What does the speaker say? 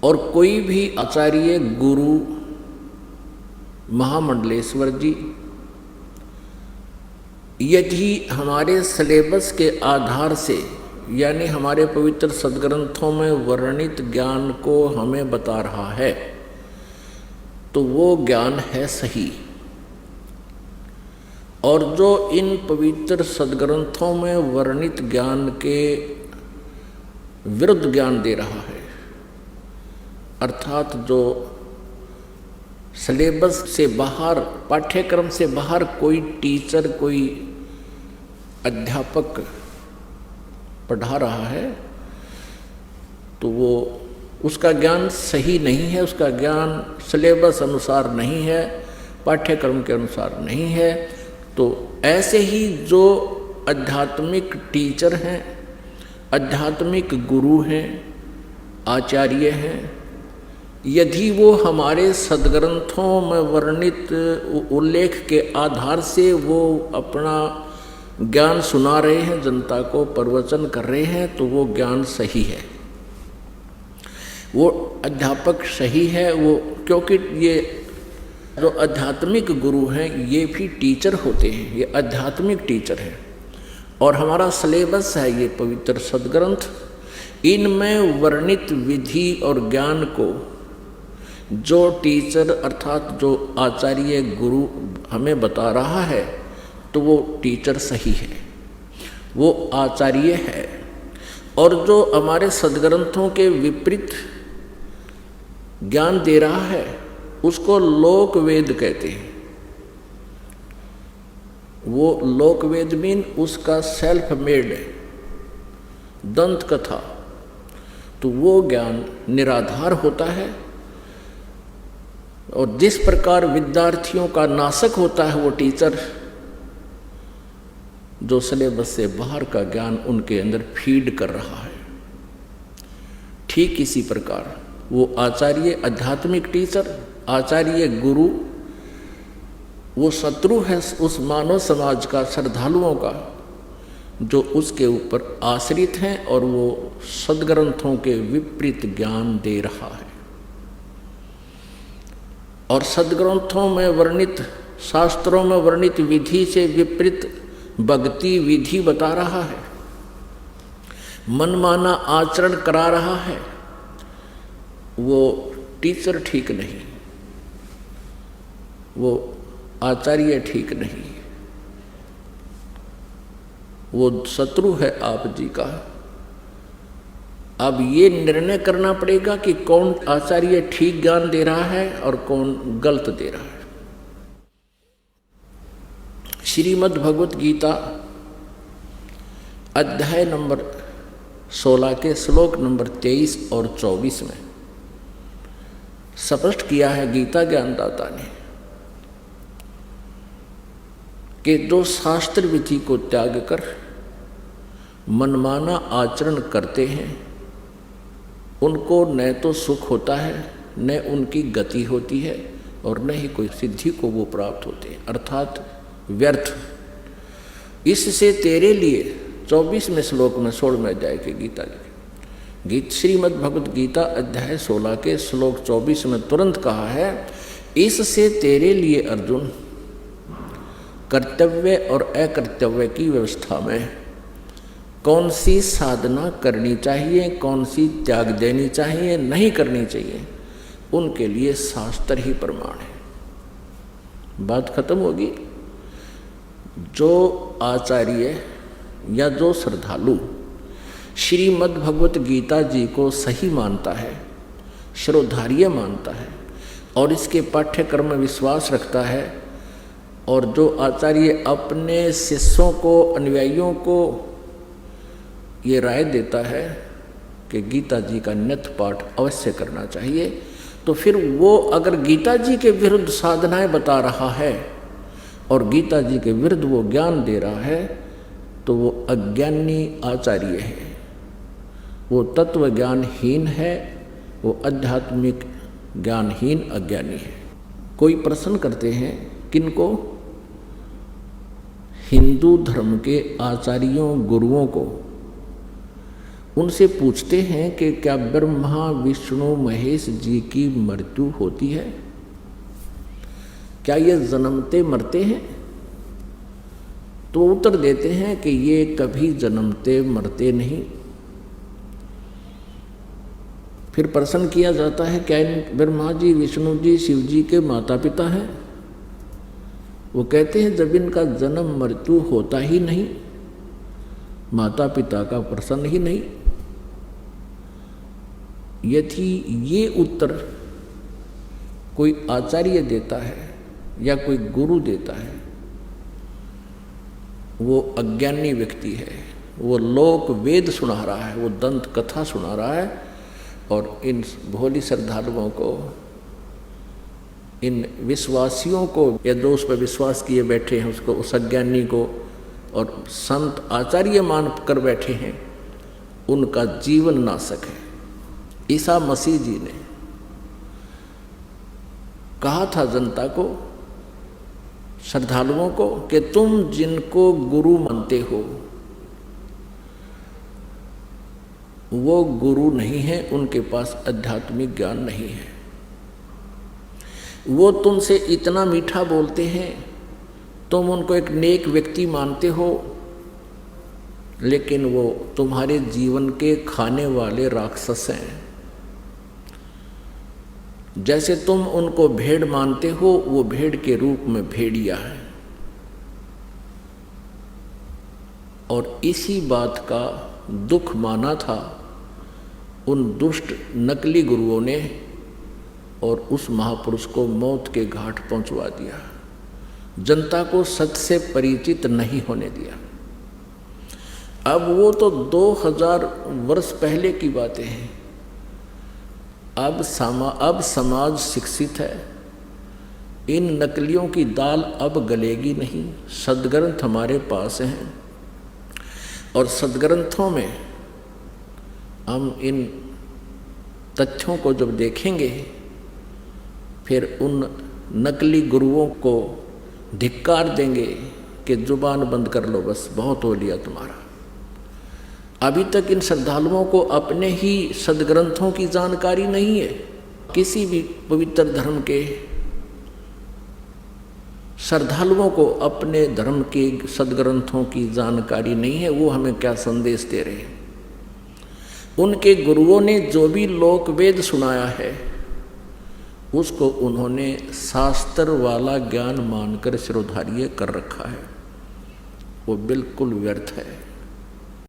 और कोई भी आचार्य गुरु महामंडलेश्वर जी यदि हमारे सिलेबस के आधार से यानी हमारे पवित्र सद्ग्रंथों में वर्णित ज्ञान को हमें बता रहा है तो वो ज्ञान है सही। और जो इन पवित्र सद्ग्रंथों में वर्णित ज्ञान के विरुद्ध ज्ञान दे रहा है, अर्थात जो सिलेबस से बाहर, पाठ्यक्रम से बाहर कोई टीचर, कोई अध्यापक पढ़ा रहा है, तो वो उसका ज्ञान सही नहीं है, उसका ज्ञान सिलेबस अनुसार नहीं है, पाठ्यक्रम के अनुसार नहीं है। तो ऐसे ही जो आध्यात्मिक टीचर हैं, आध्यात्मिक गुरु हैं, आचार्य हैं, यदि वो हमारे सद्ग्रंथों में वर्णित उल्लेख के आधार से वो अपना ज्ञान सुना रहे हैं, जनता को प्रवचन कर रहे हैं, तो वो ज्ञान सही है, वो अध्यापक सही है। वो क्योंकि ये जो आध्यात्मिक गुरु हैं ये भी टीचर होते हैं, ये आध्यात्मिक टीचर हैं। और हमारा सिलेबस है ये पवित्र सद्ग्रंथ, इनमें वर्णित विधि और ज्ञान को जो टीचर अर्थात जो आचार्य गुरु हमें बता रहा है तो वो टीचर सही है, वो आचार्य है। और जो हमारे सद्ग्रंथों के विपरीत ज्ञान दे रहा है उसको लोक वेद कहते हैं। वो लोक वेद मीन उसका सेल्फ मेड दंत कथा, तो वो ज्ञान निराधार होता है। और जिस प्रकार विद्यार्थियों का नाशक होता है वो टीचर, जो सिलेबस से बाहर का ज्ञान उनके अंदर फीड कर रहा है, ठीक इसी प्रकार वो आचार्य आध्यात्मिक टीचर, आचार्य गुरु, वो शत्रु है उस मानव समाज का, श्रद्धालुओं का, जो उसके ऊपर आश्रित हैं और वो सद्ग्रंथों के विपरीत ज्ञान दे रहा है। और सद्ग्रंथों में वर्णित, शास्त्रों में वर्णित विधि से विपरीत भक्ति विधि बता रहा है, मनमाना आचरण करा रहा है, वो टीचर ठीक नहीं, वो आचार्य ठीक नहीं, वो शत्रु है आप जी का। अब ये निर्णय करना पड़ेगा कि कौन आचार्य ठीक ज्ञान दे रहा है और कौन गलत दे रहा है। श्रीमद् भगवत गीता अध्याय नंबर 16 के श्लोक नंबर 23 और 24 में स्पष्ट किया है गीता ज्ञानदाता ने कि जो शास्त्र विधि को त्याग कर मनमाना आचरण करते हैं उनको न तो सुख होता है, न उनकी गति होती है, और न ही कोई सिद्धि को वो प्राप्त होते हैं, अर्थात व्यर्थ। इससे तेरे लिए 24वें श्लोक में 16वें अध्याय के गीत श्रीमद् भगवत गीता अध्याय 16 के श्लोक 24 में तुरंत कहा है, इससे तेरे लिए अर्जुन कर्तव्य और अकर्तव्य की व्यवस्था में कौन सी साधना करनी चाहिए, कौन सी त्याग देनी चाहिए, नहीं करनी चाहिए, उनके लिए शास्त्र ही प्रमाण है। बात खत्म होगी। जो आचार्य या जो श्रद्धालु श्रीमद् भगवत गीता जी को सही मानता है, श्रोधार्य मानता है और इसके पाठ्यक्रम में विश्वास रखता है, और जो आचार्य अपने शिष्यों को, अनुयायियों को ये राय देता है कि गीता जी का नित्य पाठ अवश्य करना चाहिए, तो फिर वो अगर गीता जी के विरुद्ध साधनाएं बता रहा है और गीता जी के विरुद्ध वो ज्ञान दे रहा है, तो वो अज्ञानी आचार्य है, वो तत्व ज्ञानहीन है, वो आध्यात्मिक ज्ञानहीन अज्ञानी है। कोई प्रश्न करते हैं किनको? हिंदू धर्म के आचार्यों, गुरुओं को, उनसे पूछते हैं कि क्या ब्रह्मा विष्णु महेश जी की मृत्यु होती है? क्या ये जन्मते मरते हैं? तो उत्तर देते हैं कि ये कभी जन्मते मरते नहीं। फिर प्रश्न किया जाता है, क्या इन ब्रह्मा जी विष्णु जी शिव जी के माता पिता हैं? वो कहते हैं, जब इनका जन्म मृत्यु होता ही नहीं, माता पिता का प्रश्न ही नहीं। यदि ये उत्तर कोई आचार्य देता है या कोई गुरु देता है, वो अज्ञानी व्यक्ति है, वो लोक वेद सुना रहा है, वो दंत कथा सुना रहा है, और इन भोली श्रद्धालुओं को, इन विश्वासियों को, या जो उस पर विश्वास किए बैठे हैं उसको, उस अज्ञानी को और संत आचार्य मान कर बैठे हैं, उनका जीवन नाशक है। ईसा मसीह जी ने कहा था जनता को, श्रद्धालुओं को, कि तुम जिनको गुरु मानते हो वो गुरु नहीं है, उनके पास आध्यात्मिक ज्ञान नहीं है। वो तुमसे इतना मीठा बोलते हैं, तुम उनको एक नेक व्यक्ति मानते हो, लेकिन वो तुम्हारे जीवन के खाने वाले राक्षस हैं। जैसे तुम उनको भेड़ मानते हो, वो भेड़ के रूप में भेड़िया है। और इसी बात का दुख माना था उन दुष्ट नकली गुरुओं ने, और उस महापुरुष को मौत के घाट पहुंचवा दिया। जनता को सत्य से परिचित नहीं होने दिया। अब वो तो 2000 वर्ष पहले की बातें हैं। अब समाज शिक्षित है। इन नकलियों की दाल अब गलेगी नहीं। सद्ग्रंथ हमारे पास हैं, और सद्ग्रंथों में हम इन तथ्यों को जब देखेंगे, फिर उन नकली गुरुओं को धिक्कार देंगे कि जुबान बंद कर लो, बस बहुत हो लिया तुम्हारा। अभी तक इन श्रद्धालुओं को अपने ही सद्ग्रंथों की जानकारी नहीं है। किसी भी पवित्र धर्म के श्रद्धालुओं को अपने धर्म के सद्ग्रंथों की जानकारी नहीं है। वो हमें क्या संदेश दे रहे हैं? उनके गुरुओं ने जो भी लोक वेद सुनाया है, उसको उन्होंने शास्त्र वाला ज्ञान मानकर शिरोधार्य कर रखा है। वो बिल्कुल व्यर्थ है।